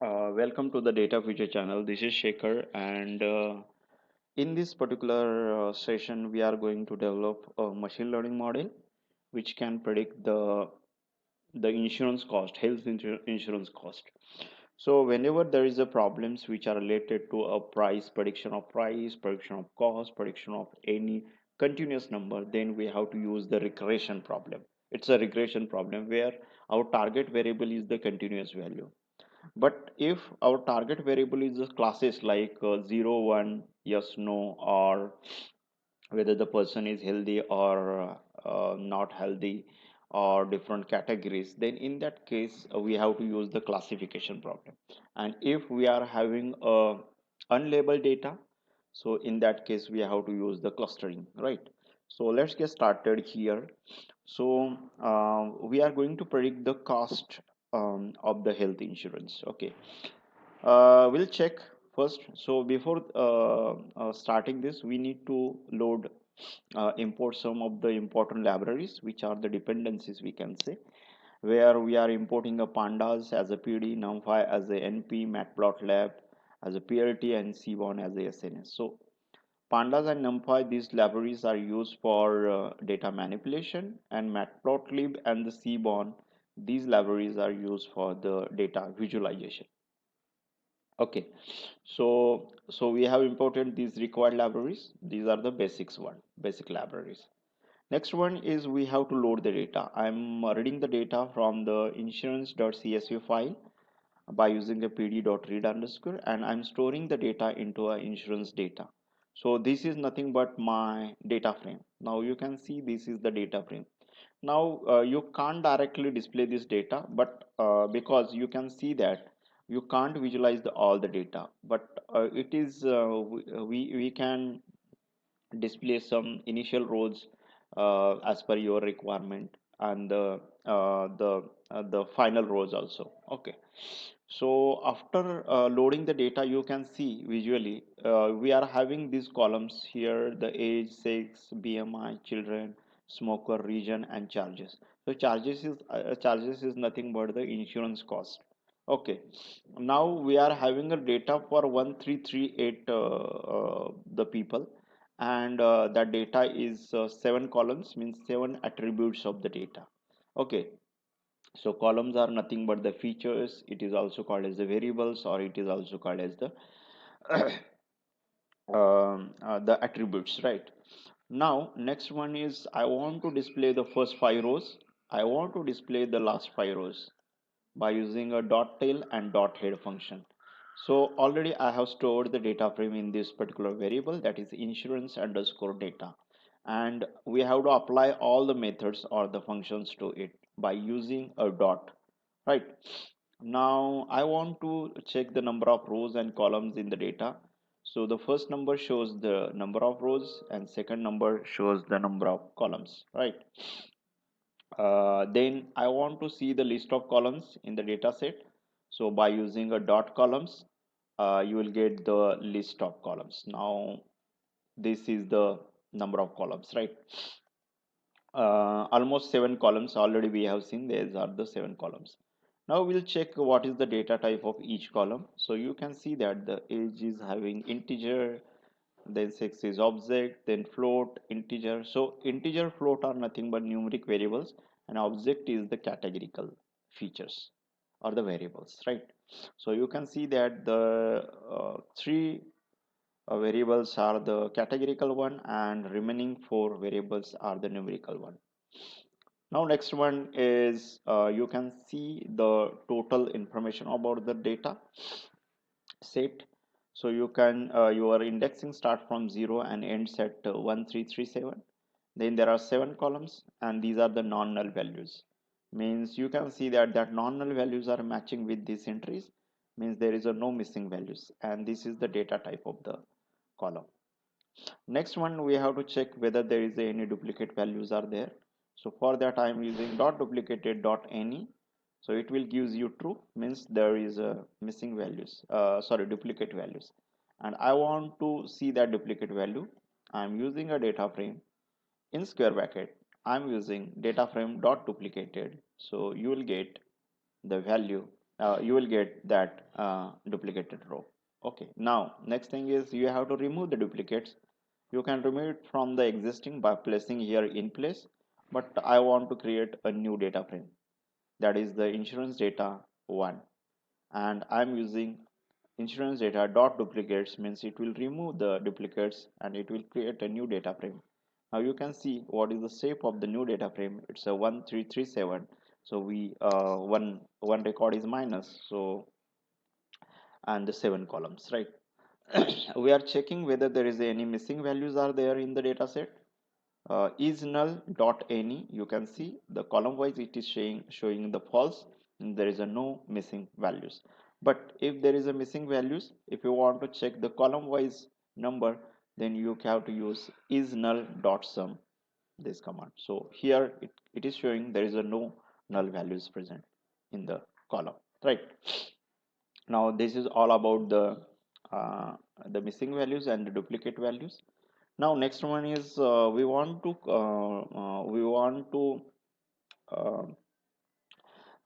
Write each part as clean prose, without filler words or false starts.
Welcome to the Data Future channel. This is Shekhar, and in this particular session, we are going to develop a machine learning model which can predict the insurance cost, insurance cost. So whenever there is a problems which are related to a price, prediction of cost, prediction of any continuous number, then we have to use the regression problem. It's a regression problem where our target variable is the continuous value, but if our target variable is just classes like 0, 1, yes, no, or whether the person is healthy or not healthy, or different categories, then in that case we have to use the classification problem. And if we are having unlabeled data, so in that case we have to use the clustering, right? So let's get started here. So we are going to predict the cost of the health insurance. Okay, we'll check first. So before starting this, we need to load import some of the important libraries, which are the dependencies, we can say, where we are importing a pandas as a PD, numpy as a np, matplotlib as a plt, and seaborn as a sns. So pandas and numpy, these libraries are used for data manipulation, and matplotlib and the seaborn, these libraries are used for the data visualization. Okay, so we have imported these required libraries. These are the basic libraries. Next one is we have to load the data. I'm reading the data from the insurance.csv file by using the pd.read underscore, and I'm storing the data into a insurance data. So this is nothing but my data frame. Now you can see this is the data frame. Now you can't directly display this data, but because you can see that you can't visualize all the data, but it is we can display some initial rows as per your requirement, and the final rows also. Okay, so after loading the data, you can see visually we are having these columns here: the age, sex, bmi, children, smoker, region, and charges. So charges is nothing but the insurance cost. Okay, now we are having a data for 1338 the people, and that data is 7 columns, means 7 attributes of the data. Okay, so columns are nothing but the features. It is also called as the variables, or it is also called as the the attributes, right? Now next one is I want to display the first 5 rows. I want to display the last 5 rows by using a dot tail and dot head function. So already I have stored the data frame in this particular variable, that is insurance underscore data, and we have to apply all the methods or the functions to it by using a dot, right? Now I want to check the number of rows and columns in the data. So the first number shows the number of rows, and second number shows the number of columns, right? Then I want to see the list of columns in the data set. So by using a dot columns, you will get the list of columns. Now this is the number of columns, right? Almost 7 columns already we have seen. These are the 7 columns. Now we'll check what is the data type of each column. So you can see that the age is having integer, then sex is object, then float, integer. So integer, float are nothing but numeric variables, and object is the categorical features or the variables, right? So you can see that the three variables are the categorical one, and remaining 4 variables are the numerical one. Now next one is you can see the total information about the data set. So you can your indexing start from 0 and ends at 1337. Then there are 7 columns, and these are the non-null values. Means you can see that non-null values are matching with these entries, means there is a no missing values, and this is the data type of the column. Next one, we have to check whether there is any duplicate values are there. So for that I am using dot duplicated dot any. So it will gives you true, means there is a missing values, sorry, duplicate values, and I want to see that duplicate value. I am using a data frame in square bracket. I am using data frame dot duplicated, so you will get the value you will get that duplicated row. Okay, now next thing is you have to remove the duplicates. You can remove it from the existing by placing here in place, but I want to create a new data frame, that is the insurance data 1, and I'm using insurance data dot duplicates, means it will remove the duplicates and it will create a new data frame. Now you can see what is the shape of the new data frame. It's a 1337. So we one record is minus, so and the 7 columns, right? We are checking whether there is any missing values are there in the data set. Is null dot any, you can see the column wise it is showing the false, and there is a no missing values. But if there is a missing values, if you want to check the column wise number, then you have to use is null dot sum, this command. So here it is showing there is a no null values present in the column, right? Now this is all about uh, the missing values and the duplicate values. Now next one is we want to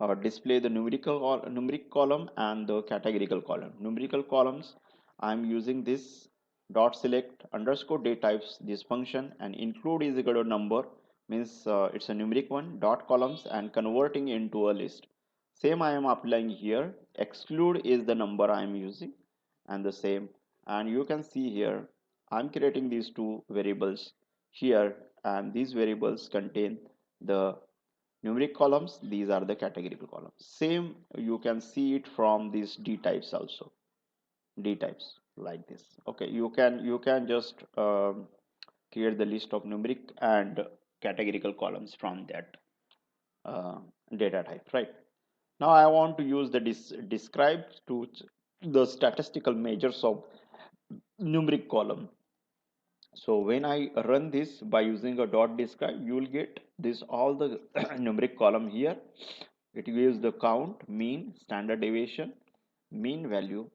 uh, display the numeric column and the categorical column. Numerical columns, I'm using this dot select underscore date types this function, and include is equal to number, means it's a numeric one, dot columns and converting into a list. Same I am applying here. Exclude is the number I am using, and the same. And you can see here I'm creating these two variables here, and these variables contain the numeric columns, these are the categorical columns. Same you can see it from these d types also, d types like this. Okay, you can just create the list of numeric and categorical columns from that uh, data type, right? Now I want to use the describe to the statistical measures of numeric column. So when I run this by using a dot describe, you will get this all the numeric column here. It gives the count, mean, standard deviation, mean value.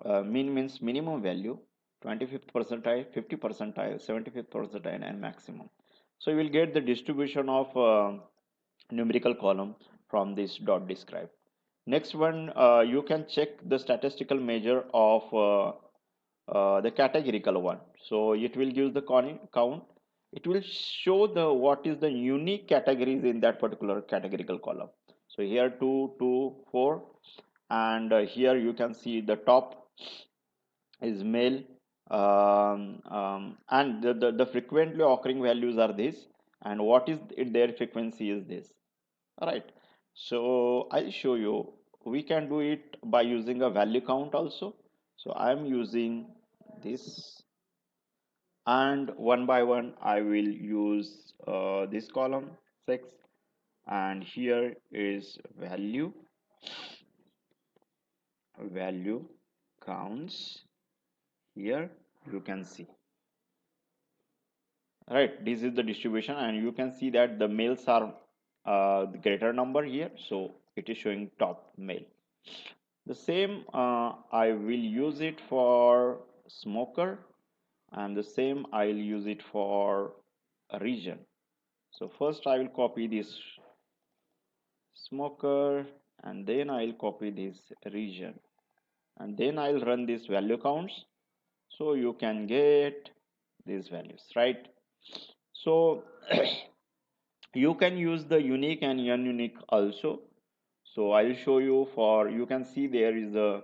Mean means minimum value, 25th percentile, 50 percentile, 75th percentile, and maximum. So you will get the distribution of numerical column from this dot describe. Next one, you can check the statistical measure of the categorical one. So it will give the count. It will show the what is the unique categories in that particular categorical column. So here 2, 2, 4, and here you can see the top is male, and the frequently occurring values are this, and what is their frequency is this. All right. So I'll show you. We can do it by using a value count also. So I'm using this, and one by one I will use this column 6, and here is value counts. Here you can see, right, this is the distribution, and you can see that the males are the greater number here, so it is showing top male. The same I will use it for smoker, and the same I'll use it for a region. So first I will copy this smoker, and then I'll copy this region, and then I'll run this value counts, so you can get these values, right? So you can use the unique and ununique also. So I'll show you. For you can see there is a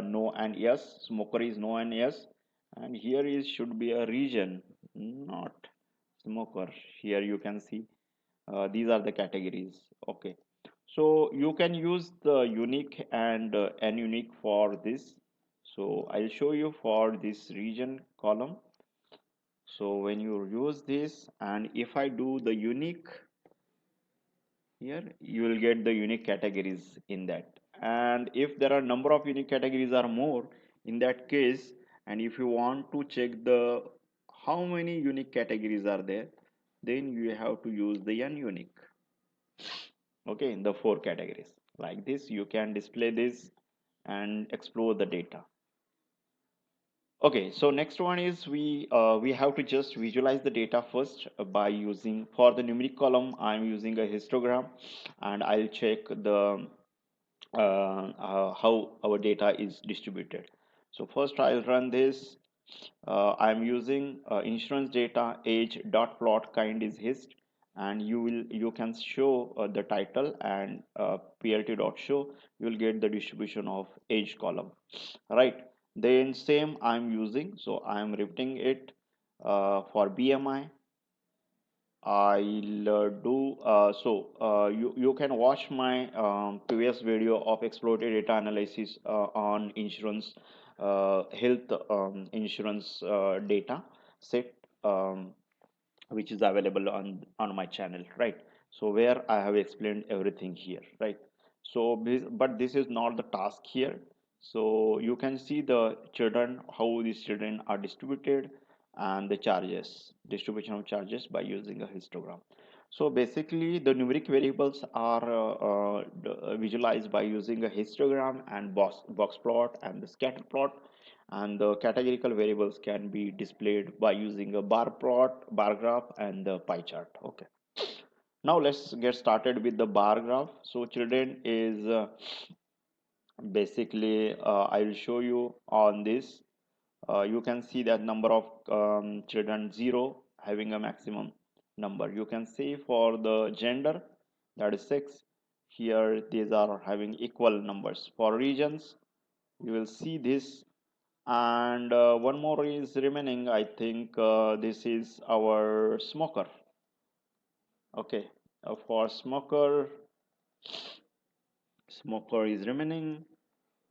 no and yes, smoker is no and yes, and here is should be a region, not smoker. Here you can see these are the categories. Okay, so you can use the unique and ununique for this. So I'll show you for this region column. So when you use this, and if I do the unique here, you will get the unique categories in that. And if there are number of unique categories are more in that case, and if you want to check the how many unique categories are there, then you have to use the ununique. Okay, in the 4 categories like this, you can display this and explore the data. Okay, so next one is we have to just visualize the data first by using, for the numeric column I'm using a histogram, and I'll check the how our data is distributed. So first I'll run this. I'm using insurance data age dot plot kind is hist, and you can show the title and plt dot show. You will get the distribution of age column, right? Then same I'm using, so I'm repeating it for bmi. I'll do you can watch my previous video of exploratory data analysis on insurance health insurance data set, which is available on my channel, right? So where I have explained everything here, right? So but this is not the task here. So you can see the children, how these children are distributed, and the charges, distribution of charges by using a histogram. So basically the numeric variables are visualized by using a histogram and box plot and the scatter plot, and the categorical variables can be displayed by using a bar plot, bar graph, and the pie chart. Okay, now let's get started with the bar graph. So children is basically I will show you on this. You can see that number of children 0 having a maximum number. You can see for the gender, that is 6. Here these are having equal numbers. For regions, you will see this. And one more is remaining. I think this is our smoker. Okay, for smoker is remaining.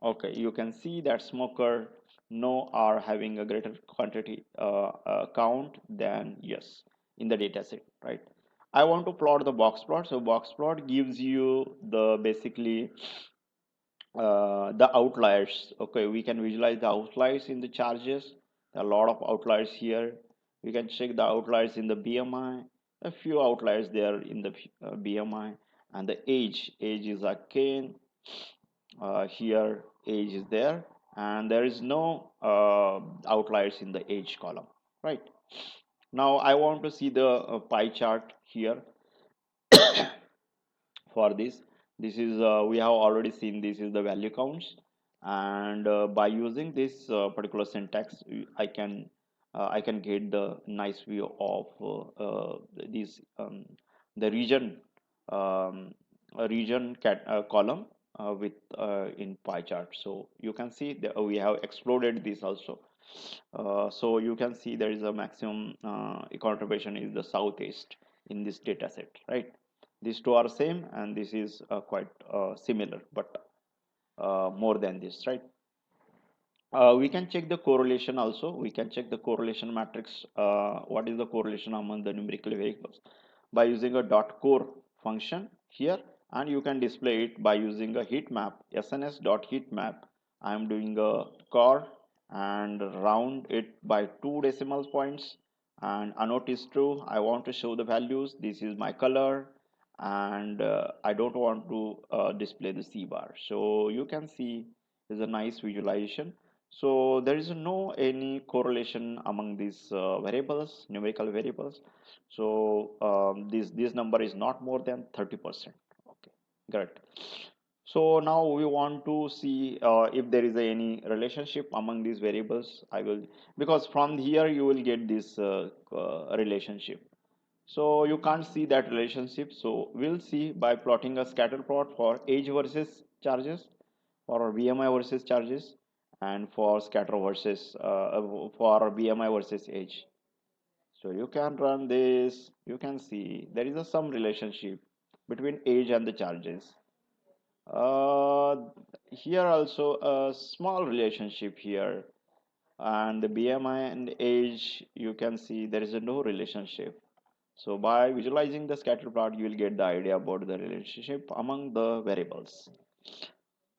Okay, you can see that smoker no are having a greater quantity count than yes in the data set, right? I want to plot the box plot. So box plot gives you the basically the outliers. Okay, we can visualize the outliers in the charges. There are a lot of outliers here. We can check the outliers in the bmi, a few outliers there in the bmi, and the age is again here age is there, and there is no outliers in the age column, right? Now I want to see the pie chart here. For this is we have already seen this is the value counts, and by using this particular syntax I can get the nice view of these the region um, a region column with in pie chart. So you can see that we have exploded this also. So you can see there is a maximum contribution is the southeast in this data set, right? These two are same, and this is quite similar, but more than this, right? We can check the correlation also. We can check the correlation matrix. What is the correlation among the numerical variables by using a dot core function here, and you can display it by using a heat map, sns dot heat map. I am doing a core and round it by 2 decimal points, and annotate is true. I want to show the values. This is my color, and I don't want to display the c bar. So you can see there's a nice visualization. So there is no any correlation among these variables, numerical variables. So this number is not more than 30%. Okay, great. So now we want to see if there is any relationship among these variables. I will, because from here you will get this relationship. So you can't see that relationship. So we'll see by plotting a scatter plot for age versus charges, for BMI versus charges, and for scatter versus for BMI versus age. So you can run this. You can see there is a some relationship between age and the charges. Uh, Here also a small relationship here, and the BMI and age, you can see there is a no relationship. So by visualizing the scatter plot, you will get the idea about the relationship among the variables.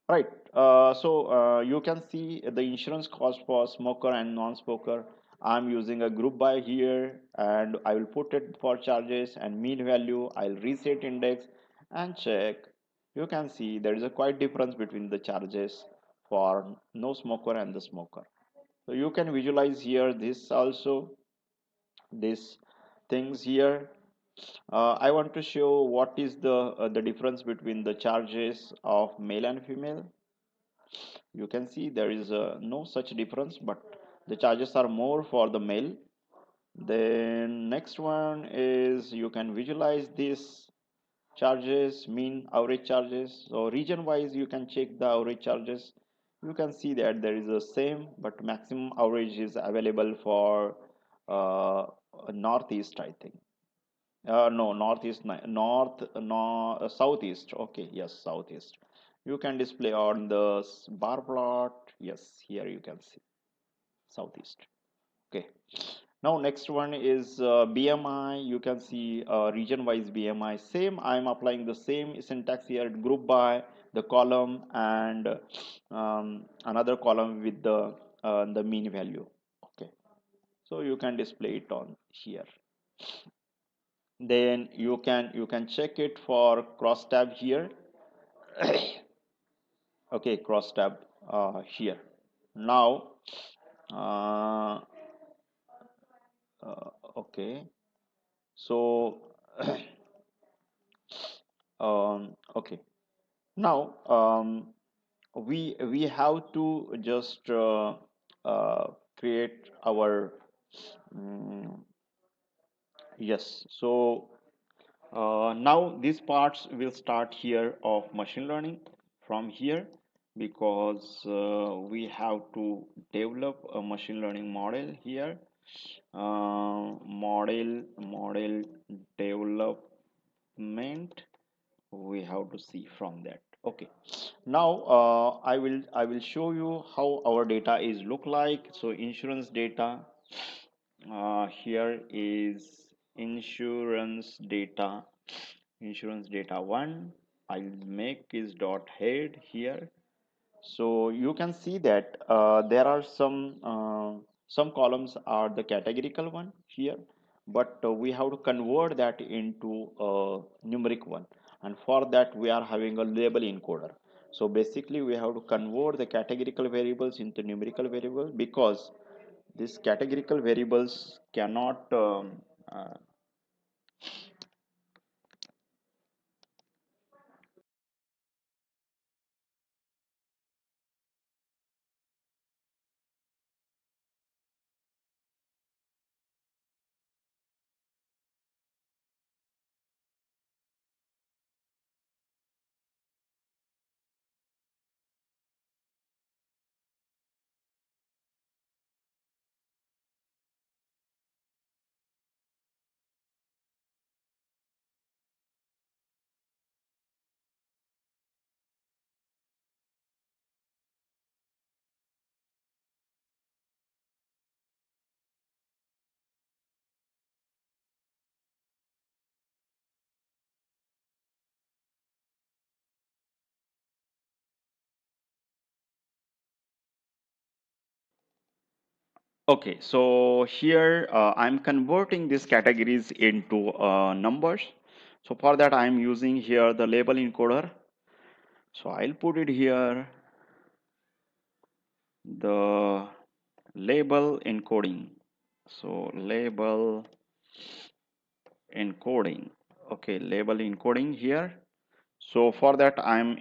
Right. You can see the insurance cost for smoker and non-smoker. I'm using a group by here, and I will put it for charges and mean value. I'll reset index and check. You can see there is a quite difference between the charges for no smoker and the smoker. So you can visualize here this also, this things here. I want to show what is the difference between the charges of male and female. You can see there is no such difference, but the charges are more for the male. Then next one is you can visualize this charges, mean average charges. So region wise you can check the average charges. You can see that there is the same, but maximum average is available for uh, northeast, I think. No, northeast, north, no, southeast. Okay, yes, southeast. You can display on the bar plot. Yes, here you can see southeast. Okay. Now next one is BMI. You can see region-wise BMI. Same, I'm applying the same syntax here. Group by the column and another column with the mean value. Okay. So you can display it on here. Then you can check it for cross tab here. Okay, cross tab here. Now, uh, okay. So okay. Now, we have to just create our mm, yes. So now these parts will start here of machine learning from here, because we have to develop a machine learning model here. Model development, we have to see from that. Okay, now I will show you how our data is look like. So insurance data, here is insurance data 1. I'll make is dot head here. So you can see that there are some columns are the categorical one here, but we have to convert that into a numeric one, and for that we are having a label encoder. So basically we have to convert the categorical variables into numerical variables, because these categorical variables cannot uh, Okay, so here I'm converting these categories into numbers. So for that I'm using here the label encoder. So I'll put it here, the label encoding. So label encoding. Okay, label encoding here. So for that I'm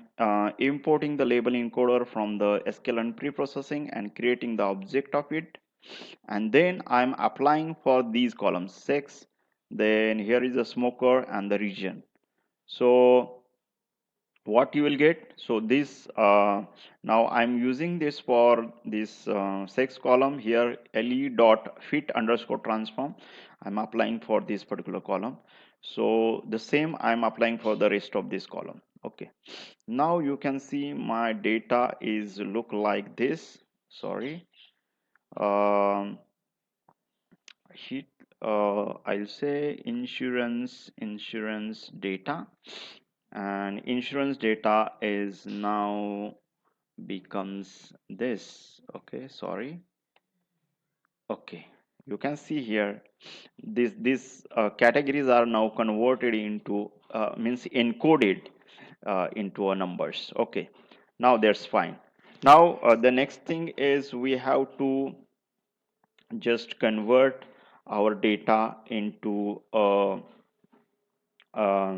importing the label encoder from the sklearn preprocessing and creating the object of it. And then I'm applying for these columns, sex, then here is the smoker and the region. So what you will get, so this now I'm using this for this sex column here, le dot fit underscore transform. I'm applying for this particular column. So the same I'm applying for the rest of this column. Okay, now you can see my data is look like this. Sorry, um, hit I'll say insurance data, and insurance data is now becomes this. Okay, sorry. Okay, you can see here these categories are now converted into means encoded into a numbers. Okay, now that's fine. Now the next thing is we have to just convert our data into uh,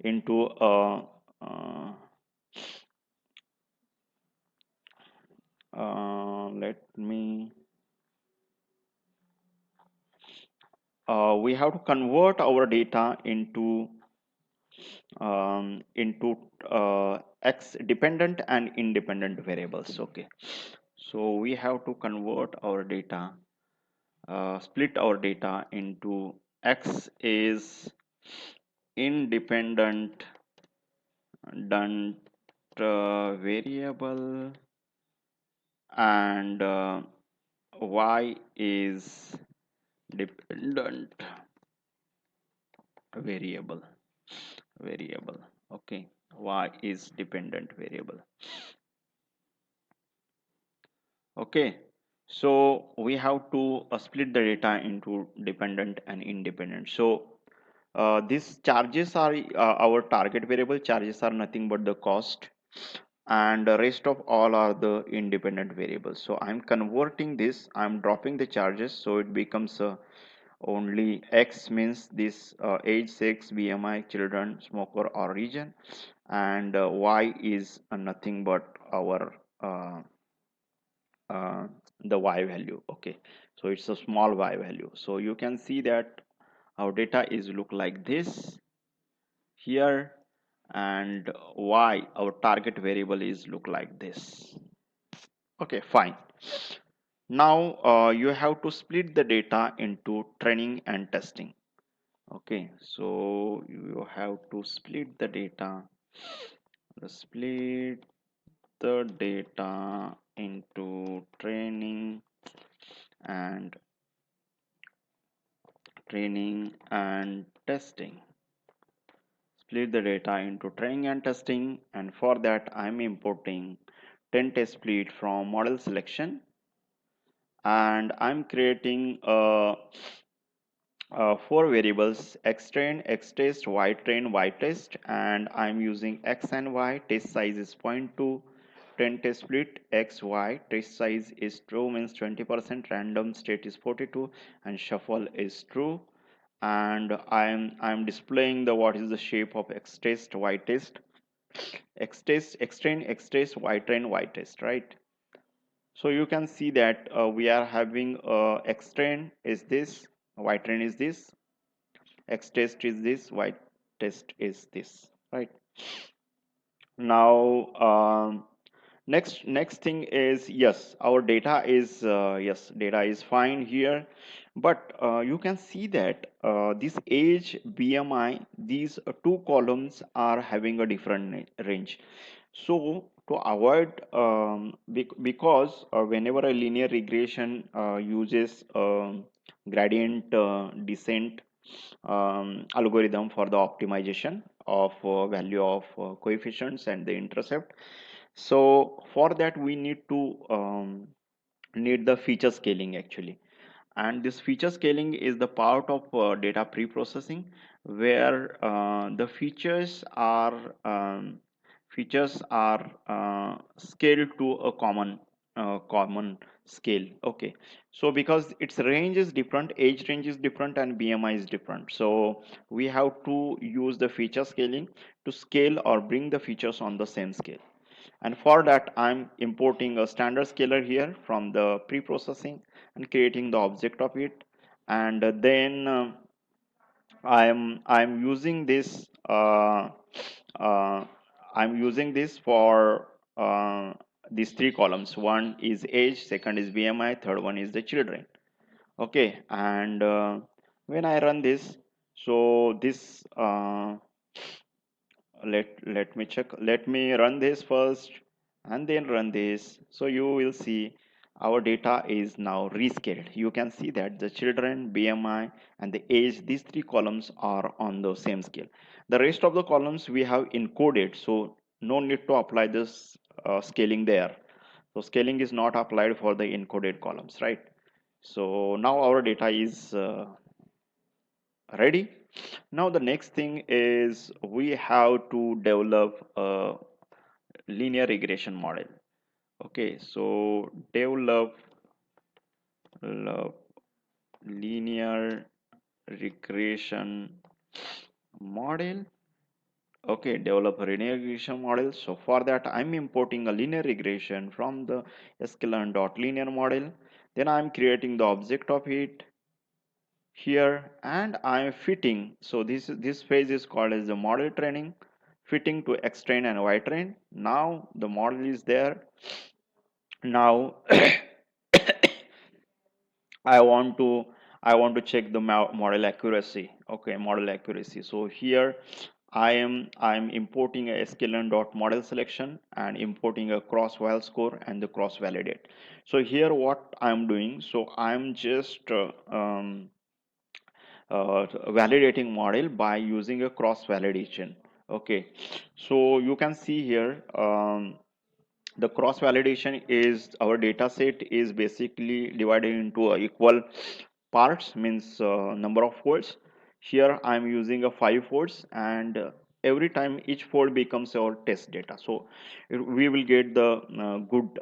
into uh, let me we have to convert our data into x dependent and independent variables. Okay, so we have to convert our data, split our data into x is independent done variable, and y is dependent variable. variable okay, y is dependent variable. Okay, so we have to split the data into dependent and independent. So these charges are our target variable. Charges are nothing but the cost, and the rest of all are the independent variables. So I'm converting this, I'm dropping the charges, so it becomes only x means this age, sex, bmi, children, smoker or region, and y is nothing but our uh, the y value. Okay, so it's a small y value. So you can see that our data is look like this here, and y, our target variable, is look like this. Okay, fine. Now you have to split the data into training and testing. Okay, so you have to split the data, split the data into and training and testing. Split the data into training and testing, and for that I'm importing 10 test split from model selection, and I'm creating four variables: x train, x test, y train, y test, and I'm using x and y. Test size is 0.2. 10 test split x y, test size is true means 20%, random state is 42, and shuffle is true. And I'm displaying the what is the shape of x test, y test, x test, x train, x test, y train, y test, right? So you can see that we are having x train is this, y train is this, x test is this, y test is this, right? Now next thing is, yes, our data is yes, data is fine here, but you can see that this age, bmi, these two columns are having a different range. So to avoid because whenever a linear regression uses gradient descent algorithm for the optimization of value of coefficients and the intercept, so for that we need the feature scaling actually. And this feature scaling is the part of data pre-processing, where the features are scaled to a common scale. Okay, so because its range is different, age range is different, and bmi is different, so we have to use the feature scaling to scale or bring the features on the same scale. And for that I'm importing a standard scalar here from the pre-processing and creating the object of it. And then I'm using this uh, I'm using this for these three columns. One is age, second is bmi, third one is the children. Okay, and when I run this, so this let me check, let me run this first and then run this, so you will see our data is now rescaled. You can see that the children, bmi, and the age, these three columns are on the same scale. The rest of the columns we have encoded, so no need to apply this scaling there. So scaling is not applied for the encoded columns, right? So now our data is ready. Now the next thing is we have to develop a linear regression model. Okay, so develop linear regression model. Okay, develop a linear regression model. So for that, I'm importing a linear regression from the sklearn.linear model. Then I'm creating the object of it here, and I'm fitting. So this phase is called as the model training, fitting to X train and Y train. Now the model is there. Now I want to I want to check the model accuracy. Okay, model accuracy. So here I'm importing a sklearn dot model selection and importing a cross val score and the cross validate. So here what I'm doing, so I'm just validating model by using a cross validation. Okay, so you can see here the cross validation is our data set is basically divided into equal parts, means number of folds. Here I'm using a 5 folds, and every time each fold becomes our test data, so we will get the good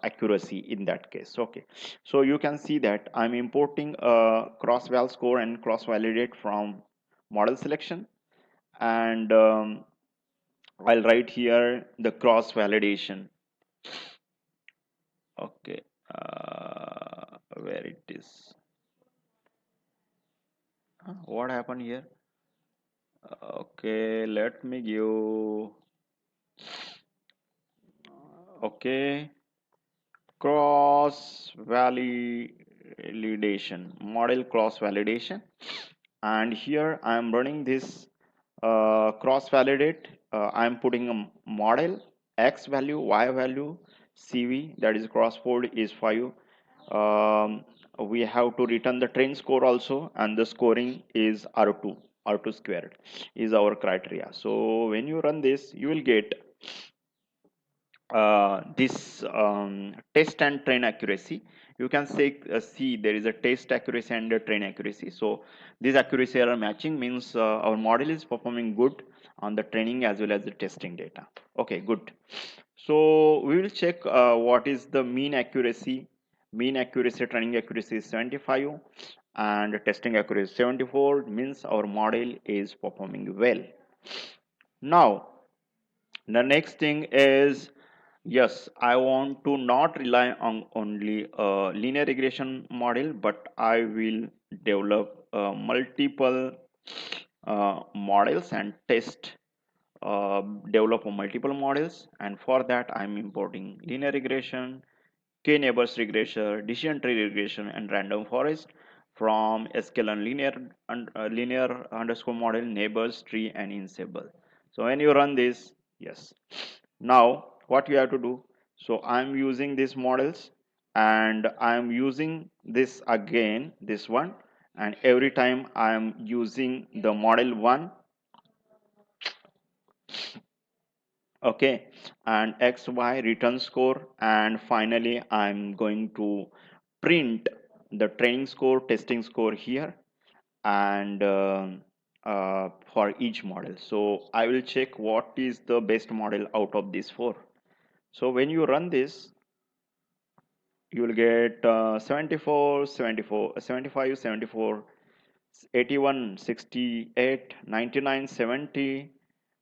accuracy in that case. Okay, so you can see that I'm importing a cross val score and cross validate from model selection, and I'll write here the cross validation. Okay, where it is? What happened here? Okay, let me give. Okay, cross validation, model cross validation, and here I am running this cross validate. I'm putting a model x value, y value, cv, that is cross fold is 5. um, we have to return the train score also, and the scoring is r2 squared is our criteria. So when you run this, you will get this test and train accuracy. You can say see there is a test accuracy and a train accuracy. So this accuracy are matching, means our model is performing good on the training as well as the testing data. Okay, good. So we will check what is the mean accuracy. Mean accuracy, training accuracy is 75 and testing accuracy is 74, means our model is performing well. Now the next thing is, yes, I want to not rely on only a linear regression model, but I will develop multiple models and test develop multiple models, and for that I'm importing linear regression, k neighbors regression, decision tree regression, and random forest from sklearn linear underscore model, neighbors, tree, and insable. So when you run this, yes. Now what you have to do? So I'm using these models, and I'm using this again, this one, and every time I'm using the model one. Okay, and xy return score, and finally I'm going to print the training score, testing score here, and for each model. So I will check what is the best model out of these four. So when you run this, you will get 74, 74, 75, 74, 81, 68, 99, 70,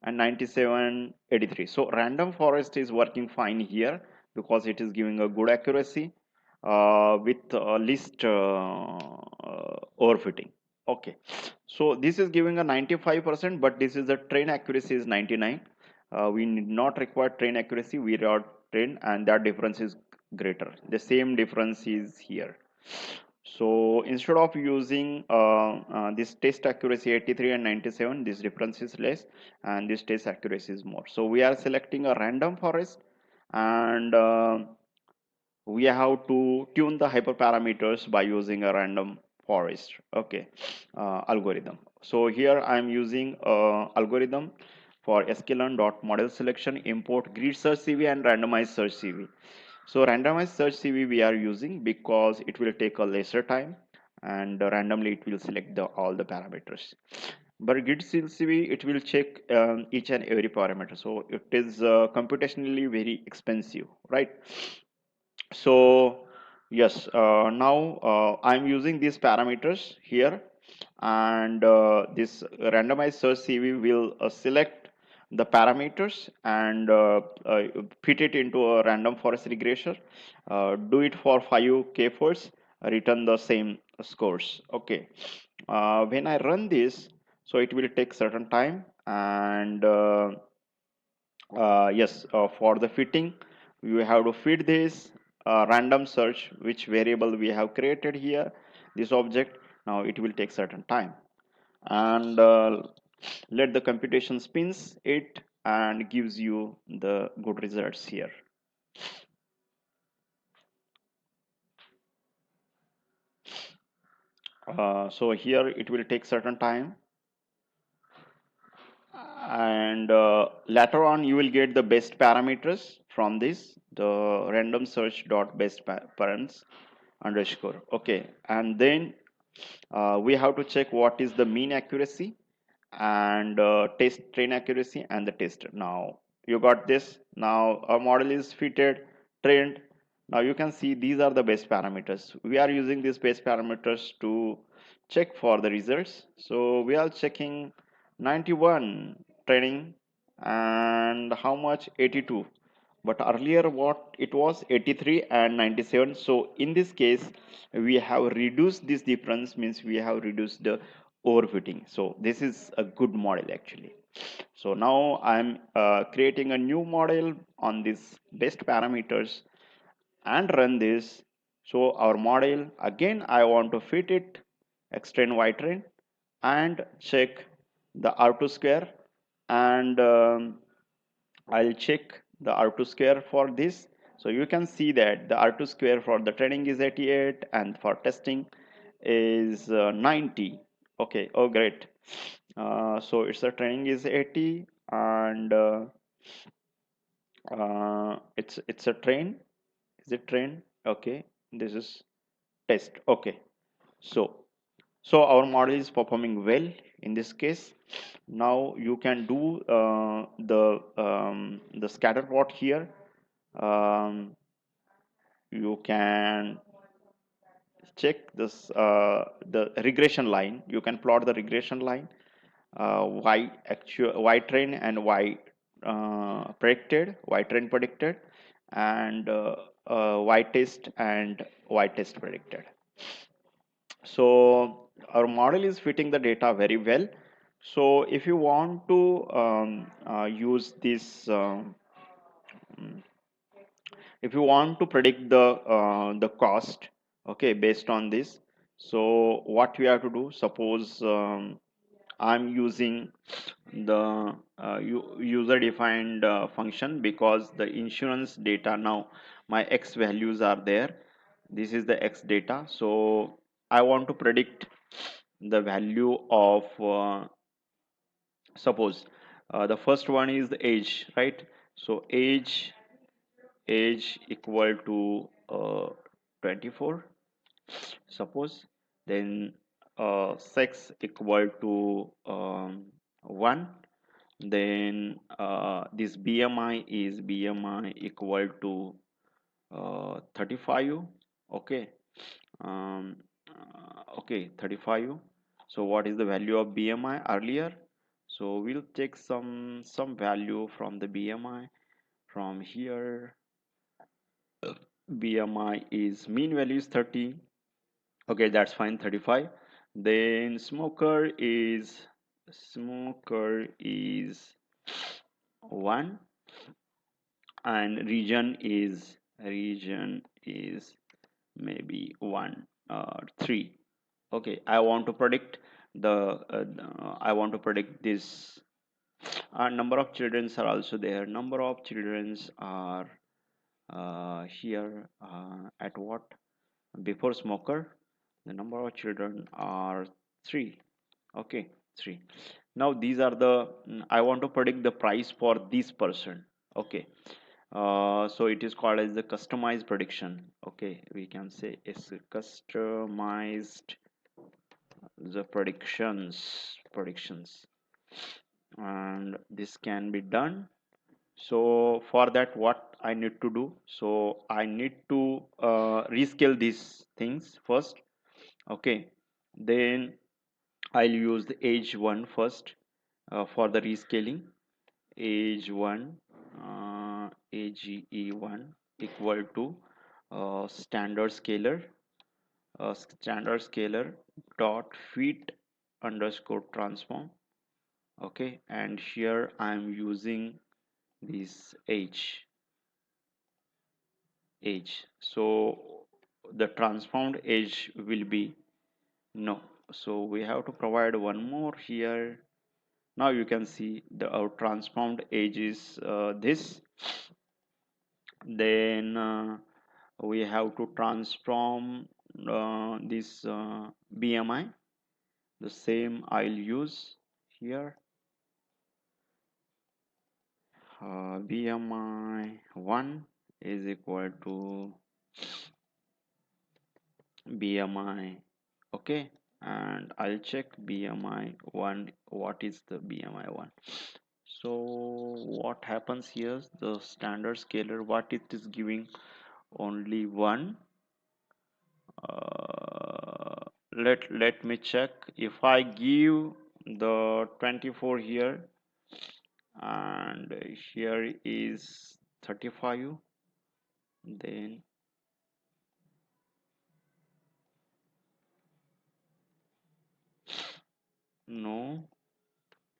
and 97, 83. So random forest is working fine here because it is giving a good accuracy with least overfitting. Okay, so this is giving a 95%, but this is the train accuracy is 99. We need not require train accuracy, we are train, and that difference is greater. The same difference is here. So instead of using this test accuracy 83 and 97, this difference is less, and this test accuracy is more. So we are selecting a random forest, and we have to tune the hyperparameters by using a random forest. Okay, algorithm. So here I am using algorithm for sklearn dot model selection, import grid search CV and randomized search CV. So randomized search CV we are using because it will take a lesser time, and randomly it will select all the parameters. But grid CV it will check each and every parameter. So it is computationally very expensive, right? So yes, now I'm using these parameters here, and this randomized search CV will select the parameters and fit it into a random forest regression. Do it for 5 k4s, return the same scores. Okay. When I run this, so it will take certain time, and yes, for the fitting, you have to fit this random search, which variable we have created here, this object. Now it will take certain time, and let the computation spins it and gives you the good results here. So here it will take certain time, and later on you will get the best parameters from this, the random search dot best parents underscore. Okay, and then we have to check what is the mean accuracy and test train accuracy and the test. Now you got this. Now our model is fitted, trained. Now you can see these are the best parameters. We are using these best parameters to check for the results. So we are checking 91 training and how much, 82, but earlier what it was 83 and 97. So in this case we have reduced this difference, means we have reduced the overfitting. So this is a good model actually. So now I'm creating a new model on these best parameters and run this. So our model, again I want to fit it, extend y train and check the r2 square, and I'll check the R2 square for this. So you can see that the R2 square for the training is 88 and for testing is 90. Okay, oh great. So it's a training is 80 and it's a train. Is it train? Okay, this is test. Okay, so our model is performing well in this case. Now you can do the scatter plot here. um, you can check this the regression line. You can plot the regression line, y actual y train and y train predicted, and y test and y test predicted. So our model is fitting the data very well. So if you want to use this if you want to predict the cost, okay, based on this, so what we have to do, suppose I'm using the user defined function, because the insurance data, now my x values are there, this is the x data. So I want to predict the value of suppose the first one is the age, right? So age equal to 24, suppose. Then sex equal to 1. Then this BMI equal to 35. Okay. Okay, 35. So what is the value of BMI earlier? So we'll take some value from the BMI from here. BMI is mean value is 30. Okay, that's fine, 35. Then smoker is 1, and region is maybe 1 3. Okay, I want to predict I want to predict this. Number of children are also there. Number of children are here at what, before smoker, the number of children are 3. Okay, 3. Now these are the I want to predict the price for this person. Okay, so it is called as the customized prediction. Okay, we can say it's customized the predictions, and this can be done. So for that, what I need to do, so I need to rescale these things first. Okay, then I'll use the age 1 first for the rescaling. Age 1 age1 equal to standard scalar dot fit underscore transform. Okay, and here I'm using this age. So the transformed age will be no. So we have to provide one more here. Now you can see the our transformed age is this. Then we have to transform this BMI. The same I'll use here. BMI 1 is equal to BMI. Okay, and I'll check BMI 1. What is the BMI 1? So what happens here, the standard scalar, what it is giving, only 1. Let me check. If I give the 24 here and here is 35, then no,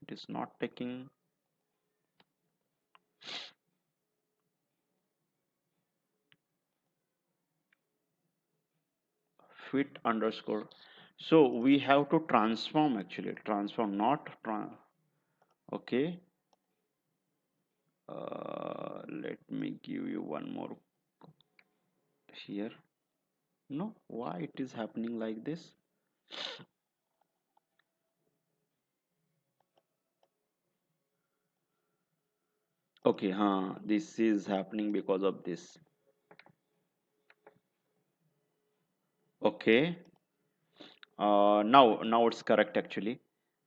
it is not taking fit underscore. So we have to transform, actually transform, not okay. Let me give you one more here. No, why it is happening like this? Okay, this is happening because of this. Okay, now it's correct actually.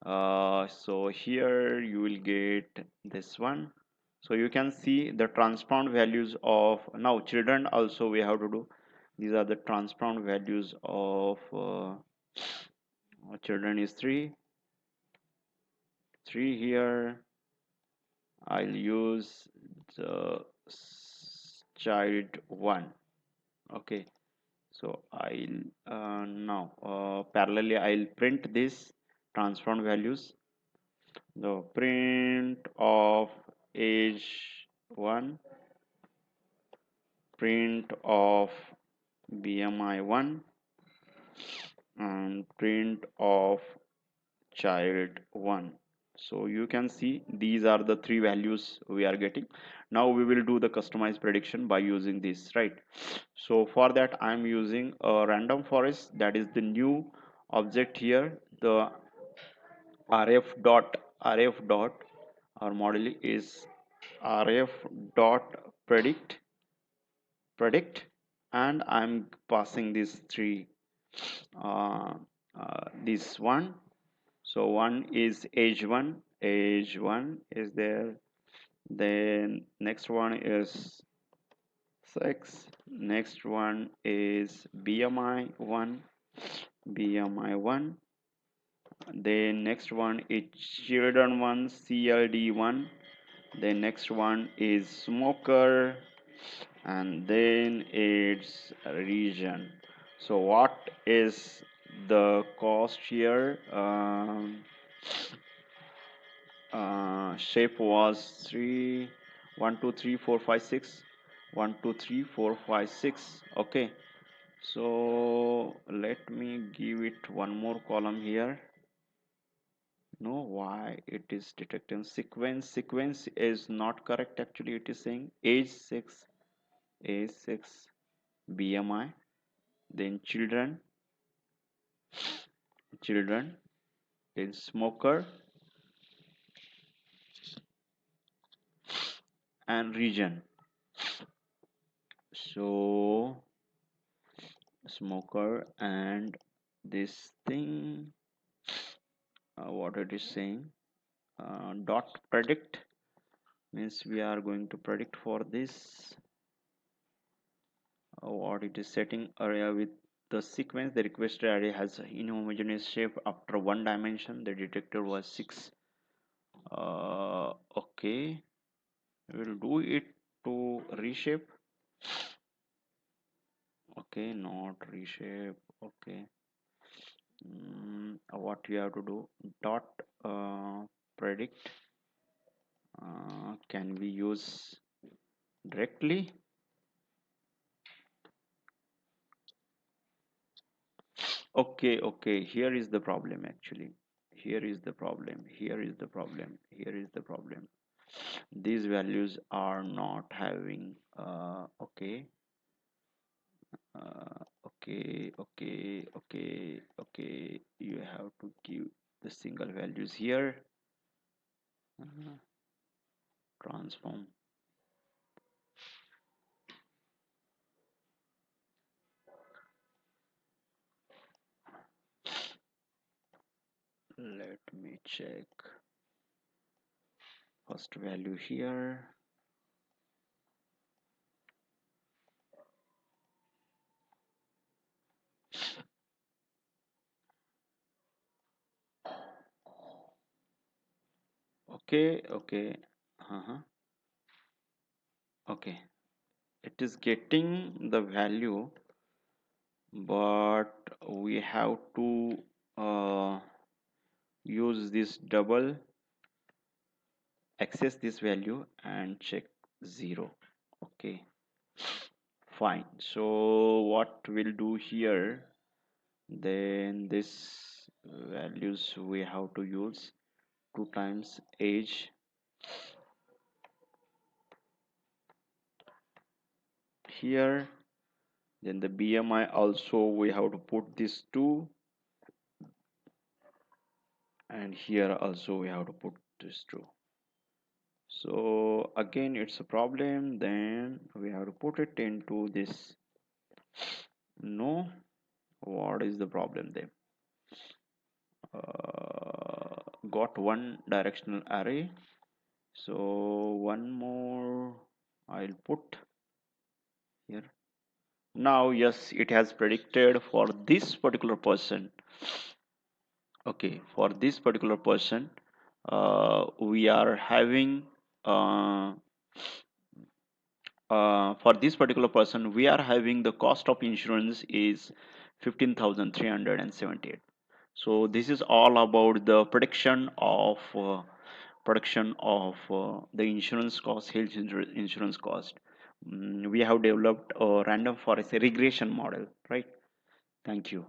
So here you will get this one. So you can see the transformed values of now children also we have to do. These are the transformed values of children is 3 here. I'll use the child 1. Okay, so I'll now parallelly I'll print this transformed values. The print of age 1, print of BMI 1, and print of child 1. So you can see these are the 3 values we are getting. Now we will do the customized prediction by using this, right? So for that I'm using a random forest, that is the new object here. The rf dot our model is rf dot predict, and I'm passing these 3 uh, this one. So one is age one is there, then next one is sex, next one is BMI1, then next one is children one, CLD1, then next one is smoker, and then it's region. So what is the cost here? Shape was 3 1 2 3 4 5 6 1 2 3 4 5 6. Okay, so let me give it one more column here. No, why it is detecting sequence is not correct, actually it is saying age 6 BMI, then children, then smoker and region. So smoker and this thing, what it is saying, dot predict means we are going to predict for this, what it is setting area with the sequence, the requested array has inhomogeneous shape after one dimension. The detector was 6. Okay, we'll do it to reshape. Okay, not reshape. Okay. What you have to do, dot predict can we use directly? Okay, okay, here is the problem actually. Here is the problem. Here is the problem. Here is the problem. These values are not having okay. Okay, okay, okay, okay. You have to give the single values here. Uh, Transform. Let me check. First value here. Okay, okay. Uh-huh. Okay. It is getting the value, but we have to use this double, access this value and check 0. Okay, fine. So what we'll do here, then this values we have to use 2 times age here, then the BMI also we have to put this 2, and here also we have to put this 2. So again it's a problem, then we have to put it into this. No, what is the problem then? Got one directional array, so one more I'll put here. Now yes, it has predicted for this particular person. Okay, for this particular person, we are having for this particular person, we are having the cost of insurance is 15,378. So this is all about the prediction of the insurance cost, insurance cost. We have developed a random forest regression model, right? Thank you.